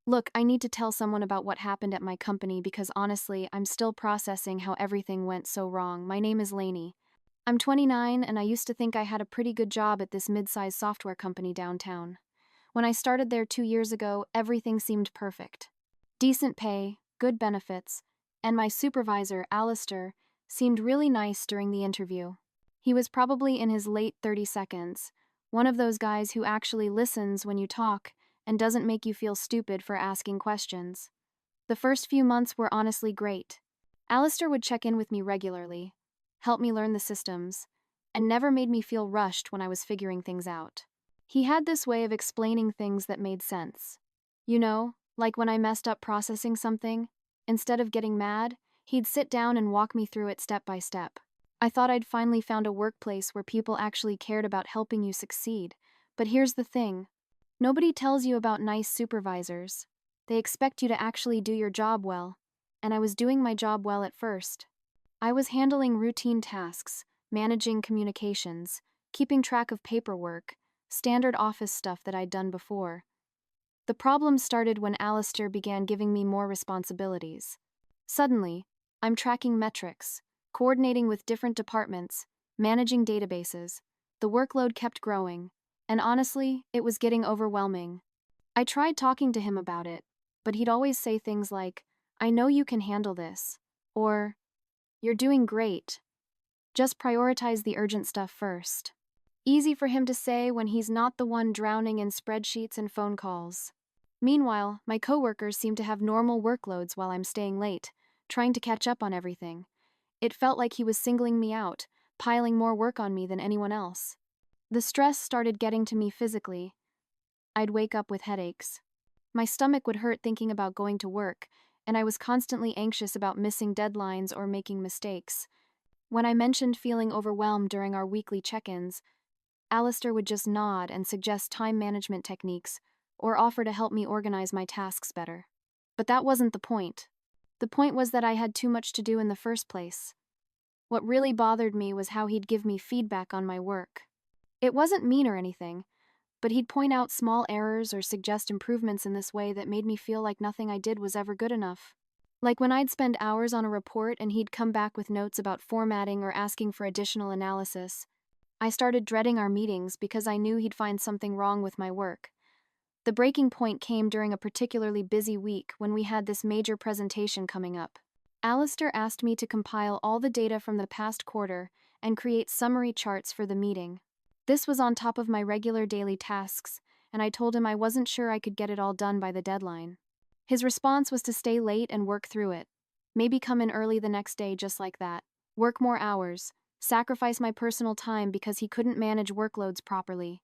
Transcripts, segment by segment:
Look, I need to tell someone about what happened at my company because honestly, I'm still processing how everything went so wrong. My name is Lainey. I'm 29 and I used to think I had a pretty good job at this mid-sized software company downtown. When I started there 2 years ago, everything seemed perfect. Decent pay, good benefits, and my supervisor, Alistair, seemed really nice during the interview. He was probably in his late 30 seconds, one of those guys who actually listens when you talk and doesn't make you feel stupid for asking questions. The first few months were honestly great. Alistair would check in with me regularly, help me learn the systems, and never made me feel rushed when I was figuring things out. He had this way of explaining things that made sense. You know, like when I messed up processing something, instead of getting mad, he'd sit down and walk me through it step by step. I thought I'd finally found a workplace where people actually cared about helping you succeed. But here's the thing. Nobody tells you about nice supervisors. They expect you to actually do your job well, and I was doing my job well at first. I was handling routine tasks, managing communications, keeping track of paperwork, standard office stuff that I'd done before. The problem started when Alistair began giving me more responsibilities. Suddenly, I'm tracking metrics, coordinating with different departments, managing databases. The workload kept growing, and honestly, it was getting overwhelming. I tried talking to him about it, but he'd always say things like, "I know you can handle this," or, "You're doing great. Just prioritize the urgent stuff first." Easy for him to say when he's not the one drowning in spreadsheets and phone calls. Meanwhile, my coworkers seem to have normal workloads while I'm staying late, trying to catch up on everything. It felt like he was singling me out, piling more work on me than anyone else. The stress started getting to me physically. I'd wake up with headaches. My stomach would hurt thinking about going to work, and I was constantly anxious about missing deadlines or making mistakes. When I mentioned feeling overwhelmed during our weekly check-ins, Alistair would just nod and suggest time management techniques or offer to help me organize my tasks better. But that wasn't the point. The point was that I had too much to do in the first place. What really bothered me was how he'd give me feedback on my work. It wasn't mean or anything, but he'd point out small errors or suggest improvements in this way that made me feel like nothing I did was ever good enough. Like when I'd spend hours on a report and he'd come back with notes about formatting or asking for additional analysis. I started dreading our meetings because I knew he'd find something wrong with my work. The breaking point came during a particularly busy week when we had this major presentation coming up. Alistair asked me to compile all the data from the past quarter and create summary charts for the meeting. This was on top of my regular daily tasks, and I told him I wasn't sure I could get it all done by the deadline. His response was to stay late and work through it. Maybe come in early the next day just like that. Work more hours. Sacrifice my personal time because he couldn't manage workloads properly.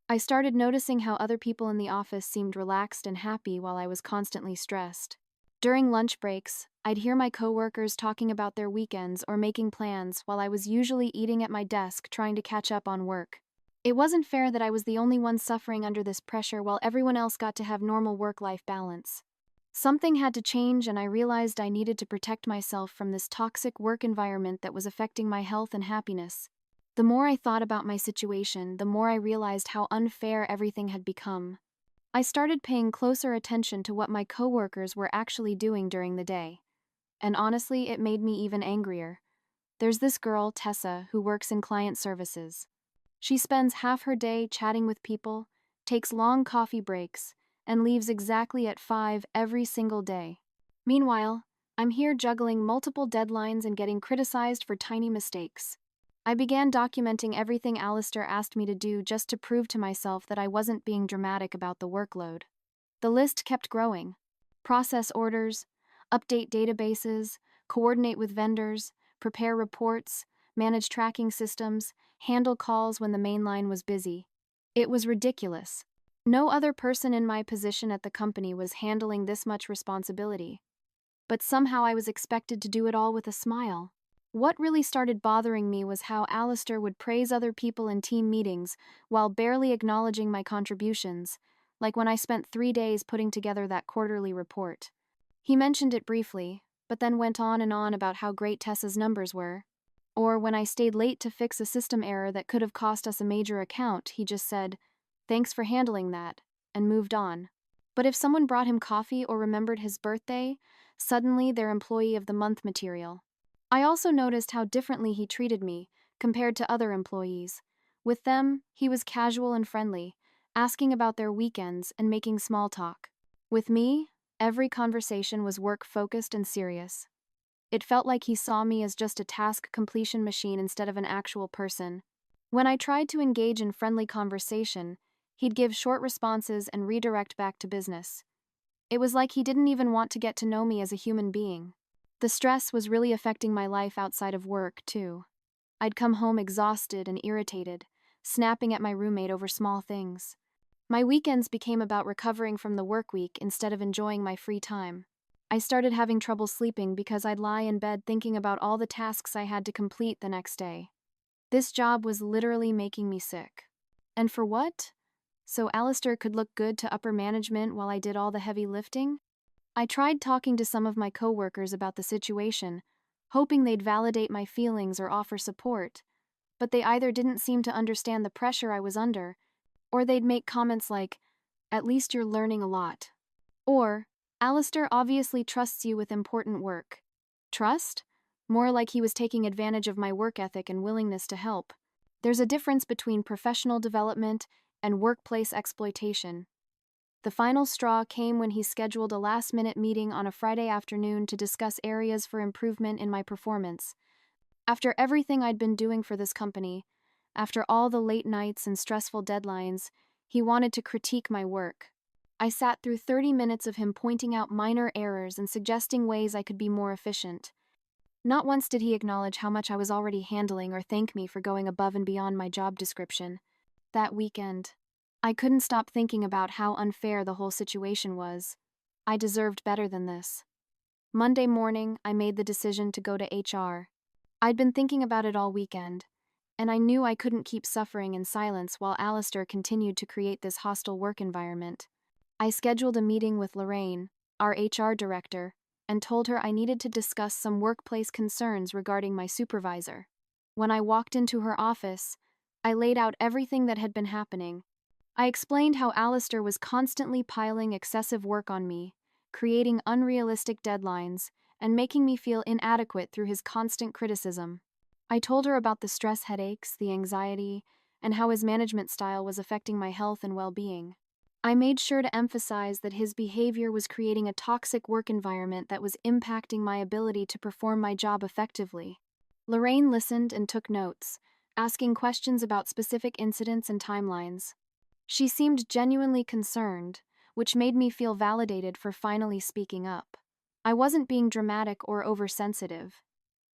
I started noticing how other people in the office seemed relaxed and happy while I was constantly stressed. During lunch breaks, I'd hear my coworkers talking about their weekends or making plans while I was usually eating at my desk trying to catch up on work. It wasn't fair that I was the only one suffering under this pressure while everyone else got to have normal work-life balance. Something had to change, and I realized I needed to protect myself from this toxic work environment that was affecting my health and happiness. The more I thought about my situation, the more I realized how unfair everything had become. I started paying closer attention to what my coworkers were actually doing during the day. And honestly, it made me even angrier. There's this girl, Tessa, who works in client services. She spends half her day chatting with people, takes long coffee breaks, and leaves exactly at 5 every single day. Meanwhile, I'm here juggling multiple deadlines and getting criticized for tiny mistakes. I began documenting everything Alistair asked me to do just to prove to myself that I wasn't being dramatic about the workload. The list kept growing. Process orders, update databases, coordinate with vendors, prepare reports, manage tracking systems, handle calls when the main line was busy. It was ridiculous. No other person in my position at the company was handling this much responsibility. But somehow I was expected to do it all with a smile. What really started bothering me was how Alistair would praise other people in team meetings while barely acknowledging my contributions, like when I spent 3 days putting together that quarterly report. He mentioned it briefly, but then went on and on about how great Tessa's numbers were. Or when I stayed late to fix a system error that could have cost us a major account, he just said, "Thanks for handling that," and moved on. But if someone brought him coffee or remembered his birthday, suddenly they're Employee of the Month material. I also noticed how differently he treated me compared to other employees. With them, he was casual and friendly, asking about their weekends and making small talk. With me, every conversation was work-focused and serious. It felt like he saw me as just a task completion machine instead of an actual person. When I tried to engage in friendly conversation, he'd give short responses and redirect back to business. It was like he didn't even want to get to know me as a human being. The stress was really affecting my life outside of work, too. I'd come home exhausted and irritated, snapping at my roommate over small things. My weekends became about recovering from the work week instead of enjoying my free time. I started having trouble sleeping because I'd lie in bed thinking about all the tasks I had to complete the next day. This job was literally making me sick. And for what? So Alistair could look good to upper management while I did all the heavy lifting? I tried talking to some of my coworkers about the situation, hoping they'd validate my feelings or offer support, but they either didn't seem to understand the pressure I was under, or they'd make comments like, "At least you're learning a lot." Or, "Alistair obviously trusts you with important work." Trust? More like he was taking advantage of my work ethic and willingness to help. There's a difference between professional development and workplace exploitation. The final straw came when he scheduled a last-minute meeting on a Friday afternoon to discuss areas for improvement in my performance. After everything I'd been doing for this company, after all the late nights and stressful deadlines, he wanted to critique my work. I sat through 30 minutes of him pointing out minor errors and suggesting ways I could be more efficient. Not once did he acknowledge how much I was already handling or thank me for going above and beyond my job description. That weekend, I couldn't stop thinking about how unfair the whole situation was. I deserved better than this. Monday morning, I made the decision to go to HR. I'd been thinking about it all weekend, and I knew I couldn't keep suffering in silence while Alistair continued to create this hostile work environment. I scheduled a meeting with Lorraine, our HR director, and told her I needed to discuss some workplace concerns regarding my supervisor. When I walked into her office, I laid out everything that had been happening. I explained how Alistair was constantly piling excessive work on me, creating unrealistic deadlines, and making me feel inadequate through his constant criticism. I told her about the stress headaches, the anxiety, and how his management style was affecting my health and well-being. I made sure to emphasize that his behavior was creating a toxic work environment that was impacting my ability to perform my job effectively. Lorraine listened and took notes, asking questions about specific incidents and timelines. She seemed genuinely concerned, which made me feel validated for finally speaking up. I wasn't being dramatic or oversensitive.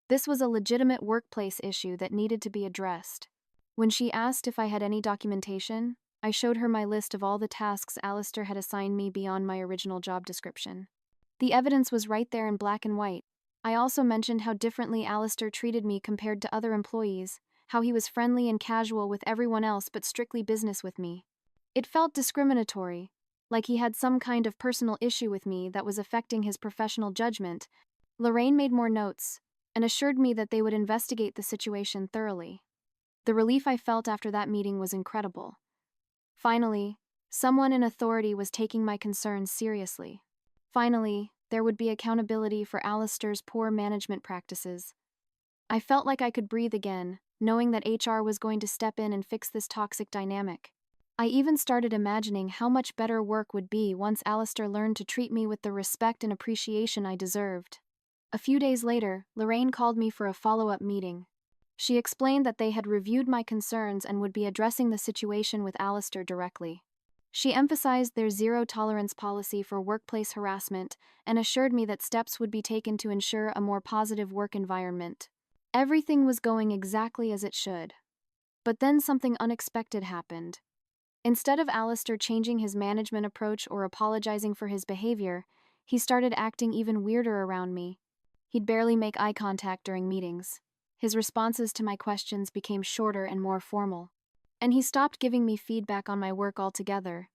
This was a legitimate workplace issue that needed to be addressed. When she asked if I had any documentation, I showed her my list of all the tasks Alistair had assigned me beyond my original job description. The evidence was right there in black and white. I also mentioned how differently Alistair treated me compared to other employees, how he was friendly and casual with everyone else but strictly business with me. It felt discriminatory, like he had some kind of personal issue with me that was affecting his professional judgment. Lorraine made more notes and assured me that they would investigate the situation thoroughly. The relief I felt after that meeting was incredible. Finally, someone in authority was taking my concerns seriously. Finally, there would be accountability for Alistair's poor management practices. I felt like I could breathe again, knowing that HR was going to step in and fix this toxic dynamic. I even started imagining how much better work would be once Alistair learned to treat me with the respect and appreciation I deserved. A few days later, Lorraine called me for a follow-up meeting. She explained that they had reviewed my concerns and would be addressing the situation with Alistair directly. She emphasized their zero-tolerance policy for workplace harassment and assured me that steps would be taken to ensure a more positive work environment. Everything was going exactly as it should. But then something unexpected happened. Instead of Alistair changing his management approach or apologizing for his behavior, he started acting even weirder around me. He'd barely make eye contact during meetings. His responses to my questions became shorter and more formal. And he stopped giving me feedback on my work altogether.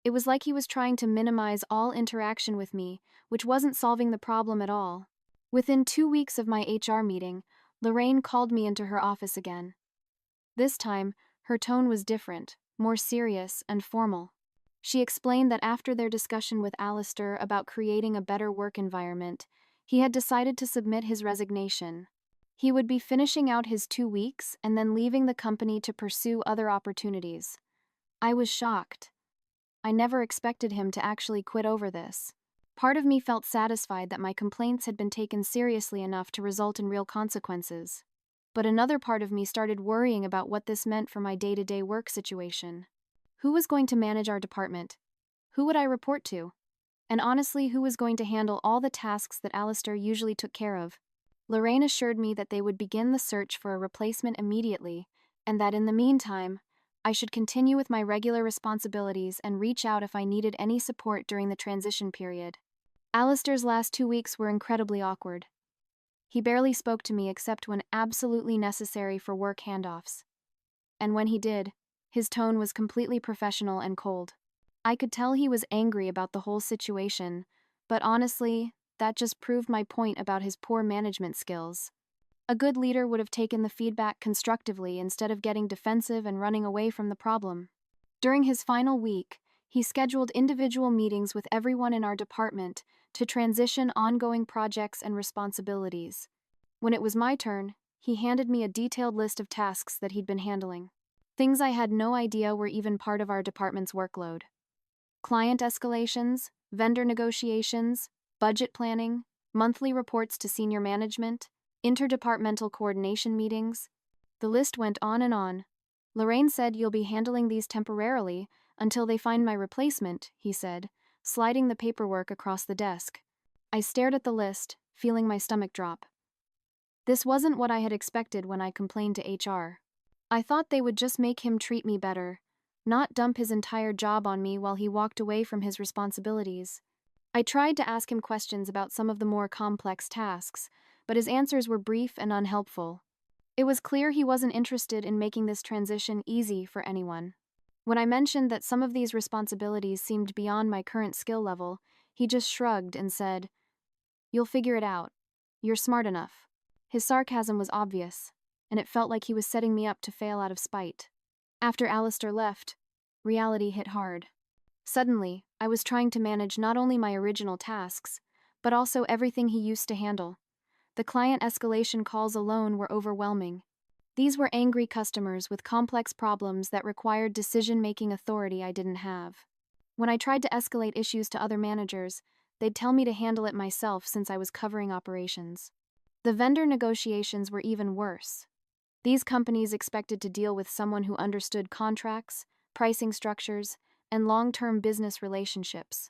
It was like he was trying to minimize all interaction with me, which wasn't solving the problem at all. Within 2 weeks of my HR meeting, Lorraine called me into her office again. This time, her tone was different, more serious and formal. She explained that after their discussion with Alistair about creating a better work environment, he had decided to submit his resignation. He would be finishing out his 2 weeks and then leaving the company to pursue other opportunities. I was shocked. I never expected him to actually quit over this. Part of me felt satisfied that my complaints had been taken seriously enough to result in real consequences. But another part of me started worrying about what this meant for my day-to-day work situation. Who was going to manage our department? Who would I report to? And honestly, who was going to handle all the tasks that Alistair usually took care of? Lorraine assured me that they would begin the search for a replacement immediately, and that in the meantime, I should continue with my regular responsibilities and reach out if I needed any support during the transition period. Alistair's last 2 weeks were incredibly awkward. He barely spoke to me except when absolutely necessary for work handoffs. And when he did, his tone was completely professional and cold. I could tell he was angry about the whole situation, but honestly, that just proved my point about his poor management skills. A good leader would have taken the feedback constructively instead of getting defensive and running away from the problem. During his final week, he scheduled individual meetings with everyone in our department to transition ongoing projects and responsibilities. When it was my turn, he handed me a detailed list of tasks that he'd been handling. Things I had no idea were even part of our department's workload. Client escalations, vendor negotiations, budget planning, monthly reports to senior management, interdepartmental coordination meetings. The list went on and on. Lorraine said you'll be handling these temporarily until they find my replacement, he said, sliding the paperwork across the desk. I stared at the list, feeling my stomach drop. This wasn't what I had expected when I complained to HR. I thought they would just make him treat me better, not dump his entire job on me while he walked away from his responsibilities. I tried to ask him questions about some of the more complex tasks, but his answers were brief and unhelpful. It was clear he wasn't interested in making this transition easy for anyone. When I mentioned that some of these responsibilities seemed beyond my current skill level, he just shrugged and said, "You'll figure it out. You're smart enough." His sarcasm was obvious, and it felt like he was setting me up to fail out of spite. After Alistair left, reality hit hard. Suddenly, I was trying to manage not only my original tasks, but also everything he used to handle. The client escalation calls alone were overwhelming. These were angry customers with complex problems that required decision-making authority I didn't have. When I tried to escalate issues to other managers, they'd tell me to handle it myself since I was covering operations. The vendor negotiations were even worse. These companies expected to deal with someone who understood contracts, pricing structures, and long-term business relationships.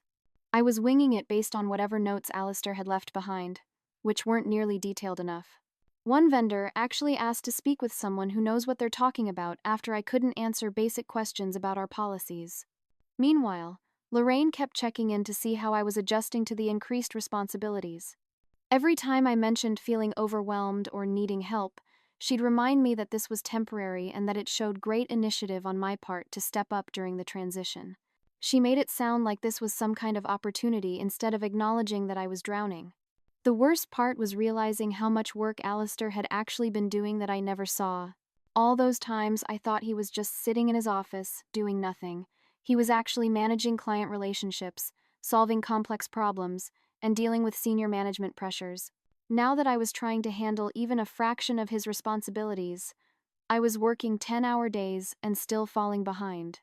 I was winging it based on whatever notes Alistair had left behind, which weren't nearly detailed enough. One vendor actually asked to speak with someone who knows what they're talking about after I couldn't answer basic questions about our policies. Meanwhile, Lorraine kept checking in to see how I was adjusting to the increased responsibilities. Every time I mentioned feeling overwhelmed or needing help, she'd remind me that this was temporary and that it showed great initiative on my part to step up during the transition. She made it sound like this was some kind of opportunity instead of acknowledging that I was drowning. The worst part was realizing how much work Alistair had actually been doing that I never saw. All those times I thought he was just sitting in his office, doing nothing. He was actually managing client relationships, solving complex problems, and dealing with senior management pressures. Now that I was trying to handle even a fraction of his responsibilities, I was working 10-hour days and still falling behind.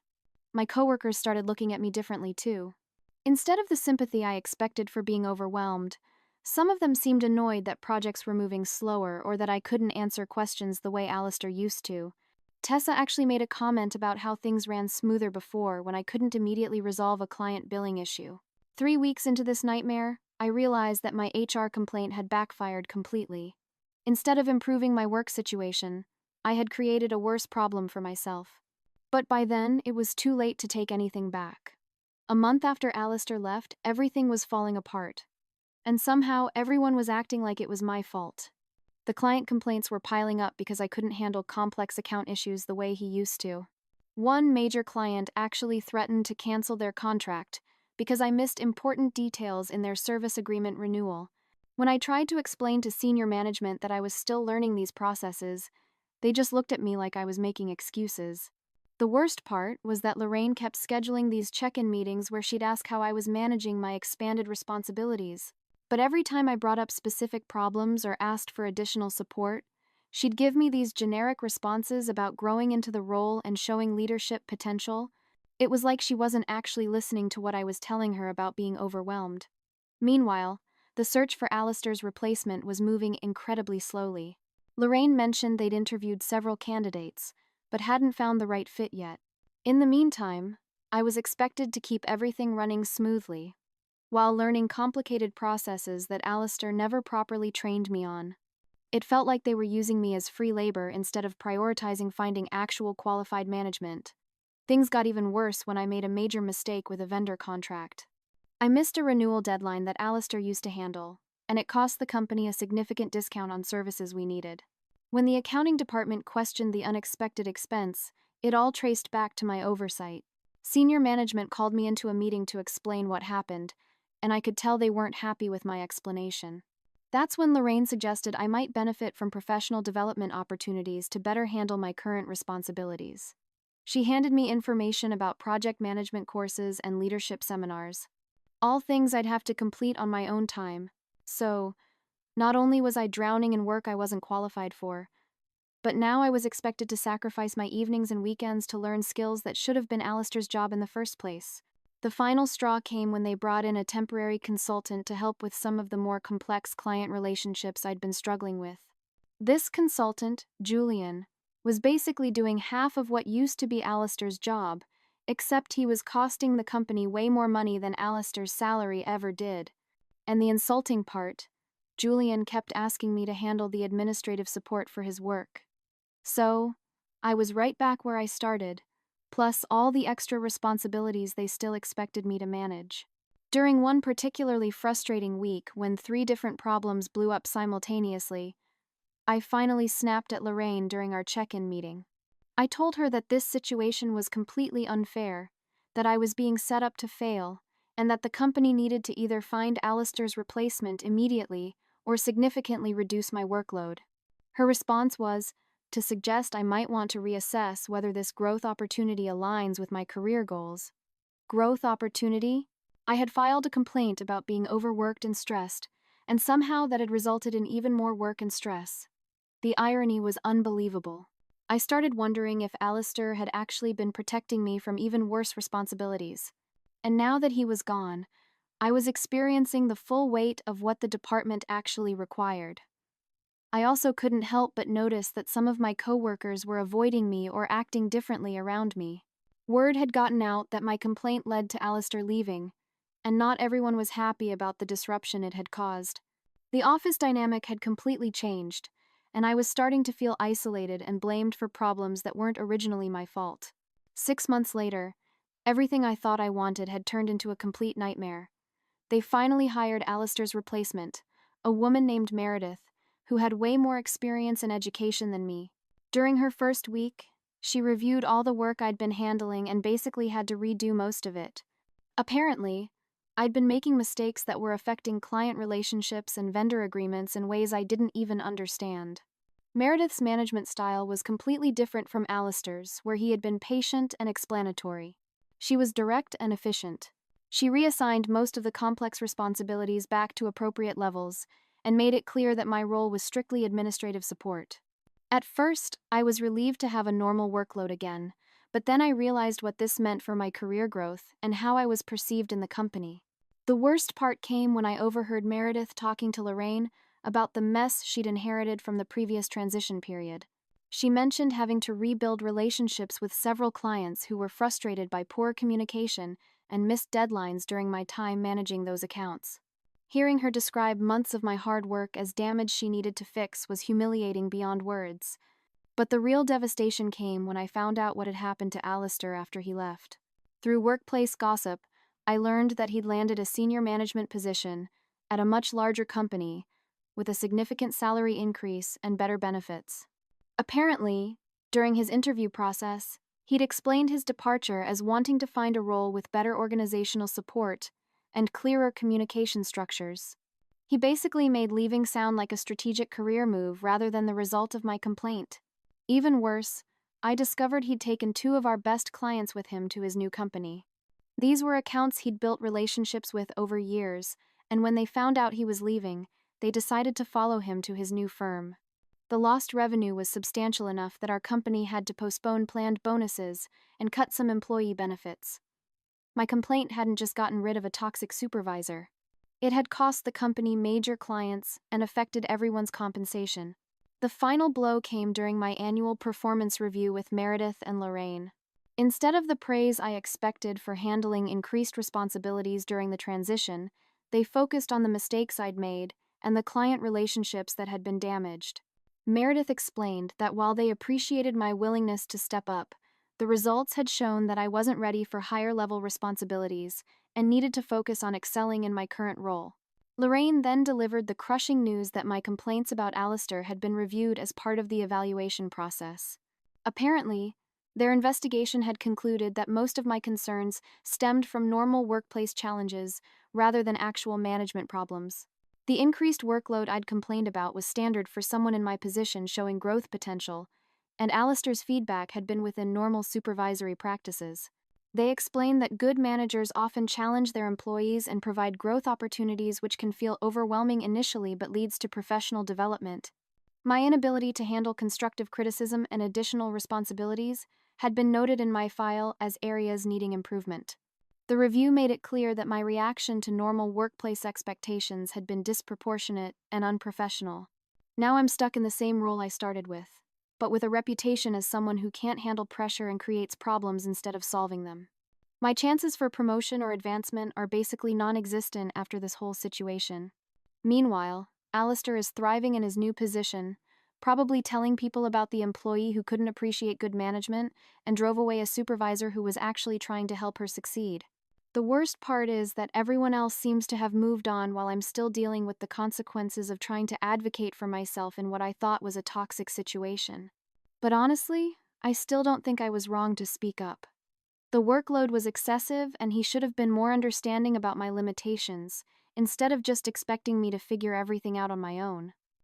My coworkers started looking at me differently too. Instead of the sympathy I expected for being overwhelmed, some of them seemed annoyed that projects were moving slower or that I couldn't answer questions the way Alistair used to. Tessa actually made a comment about how things ran smoother before when I couldn't immediately resolve a client billing issue. 3 weeks into this nightmare, I realized that my HR complaint had backfired completely. Instead of improving my work situation, I had created a worse problem for myself. But by then, it was too late to take anything back. A month after Alistair left, everything was falling apart. And somehow, everyone was acting like it was my fault. The client complaints were piling up because I couldn't handle complex account issues the way he used to. One major client actually threatened to cancel their contract because I missed important details in their service agreement renewal. When I tried to explain to senior management that I was still learning these processes, they just looked at me like I was making excuses. The worst part was that Lorraine kept scheduling these check-in meetings where she'd ask how I was managing my expanded responsibilities. But every time I brought up specific problems or asked for additional support, she'd give me these generic responses about growing into the role and showing leadership potential. It was like she wasn't actually listening to what I was telling her about being overwhelmed. Meanwhile, the search for Alistair's replacement was moving incredibly slowly. Lorraine mentioned they'd interviewed several candidates, but hadn't found the right fit yet. In the meantime, I was expected to keep everything running smoothly, while learning complicated processes that Alistair never properly trained me on. It felt like they were using me as free labor instead of prioritizing finding actual qualified management. Things got even worse when I made a major mistake with a vendor contract. I missed a renewal deadline that Alistair used to handle, and it cost the company a significant discount on services we needed. When the accounting department questioned the unexpected expense, it all traced back to my oversight. Senior management called me into a meeting to explain what happened, and I could tell they weren't happy with my explanation. That's when Lorraine suggested I might benefit from professional development opportunities to better handle my current responsibilities. She handed me information about project management courses and leadership seminars, all things I'd have to complete on my own time. So, not only was I drowning in work I wasn't qualified for, but now I was expected to sacrifice my evenings and weekends to learn skills that should have been Alistair's job in the first place. The final straw came when they brought in a temporary consultant to help with some of the more complex client relationships I'd been struggling with. This consultant, Julian, was basically doing half of what used to be Alistair's job, except he was costing the company way more money than Alistair's salary ever did. And the insulting part, Julian kept asking me to handle the administrative support for his work. So, I was right back where I started, plus all the extra responsibilities they still expected me to manage. During one particularly frustrating week when 3 different problems blew up simultaneously, I finally snapped at Lorraine during our check-in meeting. I told her that this situation was completely unfair, that I was being set up to fail, and that the company needed to either find Alistair's replacement immediately or significantly reduce my workload. Her response was to suggest I might want to reassess whether this growth opportunity aligns with my career goals. Growth opportunity? I had filed a complaint about being overworked and stressed, and somehow that had resulted in even more work and stress. The irony was unbelievable. I started wondering if Alistair had actually been protecting me from even worse responsibilities. And now that he was gone, I was experiencing the full weight of what the department actually required. I also couldn't help but notice that some of my coworkers were avoiding me or acting differently around me. Word had gotten out that my complaint led to Alistair leaving, and not everyone was happy about the disruption it had caused. The office dynamic had completely changed, and I was starting to feel isolated and blamed for problems that weren't originally my fault. 6 months later, everything I thought I wanted had turned into a complete nightmare. They finally hired Alistair's replacement, a woman named Meredith, who had way more experience and education than me. During her first week, she reviewed all the work I'd been handling and basically had to redo most of it. Apparently, I'd been making mistakes that were affecting client relationships and vendor agreements in ways I didn't even understand. Meredith's management style was completely different from Alistair's, where he had been patient and explanatory. She was direct and efficient. She reassigned most of the complex responsibilities back to appropriate levels and made it clear that my role was strictly administrative support. At first, I was relieved to have a normal workload again, but then I realized what this meant for my career growth and how I was perceived in the company. The worst part came when I overheard Meredith talking to Lorraine about the mess she'd inherited from the previous transition period. She mentioned having to rebuild relationships with several clients who were frustrated by poor communication and missed deadlines during my time managing those accounts. Hearing her describe months of my hard work as damage she needed to fix was humiliating beyond words. But the real devastation came when I found out what had happened to Alistair after he left. Through workplace gossip, I learned that he'd landed a senior management position at a much larger company with a significant salary increase and better benefits. Apparently, during his interview process, he'd explained his departure as wanting to find a role with better organizational support and clearer communication structures. He basically made leaving sound like a strategic career move rather than the result of my complaint. Even worse, I discovered he'd taken two of our best clients with him to his new company. These were accounts he'd built relationships with over years, and when they found out he was leaving, they decided to follow him to his new firm. The lost revenue was substantial enough that our company had to postpone planned bonuses and cut some employee benefits. My complaint hadn't just gotten rid of a toxic supervisor. It had cost the company major clients and affected everyone's compensation. The final blow came during my annual performance review with Meredith and Lorraine. Instead of the praise I expected for handling increased responsibilities during the transition, they focused on the mistakes I'd made and the client relationships that had been damaged. Meredith explained that while they appreciated my willingness to step up, the results had shown that I wasn't ready for higher-level responsibilities and needed to focus on excelling in my current role. Lorraine then delivered the crushing news that my complaints about Alistair had been reviewed as part of the evaluation process. Apparently, their investigation had concluded that most of my concerns stemmed from normal workplace challenges rather than actual management problems. The increased workload I'd complained about was standard for someone in my position showing growth potential, and Alistair's feedback had been within normal supervisory practices. They explained that good managers often challenge their employees and provide growth opportunities which can feel overwhelming initially but leads to professional development. My inability to handle constructive criticism and additional responsibilities had been noted in my file as areas needing improvement. The review made it clear that my reaction to normal workplace expectations had been disproportionate and unprofessional. Now I'm stuck in the same role I started with, but with a reputation as someone who can't handle pressure and creates problems instead of solving them. My chances for promotion or advancement are basically non-existent after this whole situation. Meanwhile, Alistair is thriving in his new position, probably telling people about the employee who couldn't appreciate good management and drove away a supervisor who was actually trying to help her succeed. The worst part is that everyone else seems to have moved on while I'm still dealing with the consequences of trying to advocate for myself in what I thought was a toxic situation. But honestly, I still don't think I was wrong to speak up. The workload was excessive, and he should have been more understanding about my limitations, instead of just expecting me to figure everything out on my own.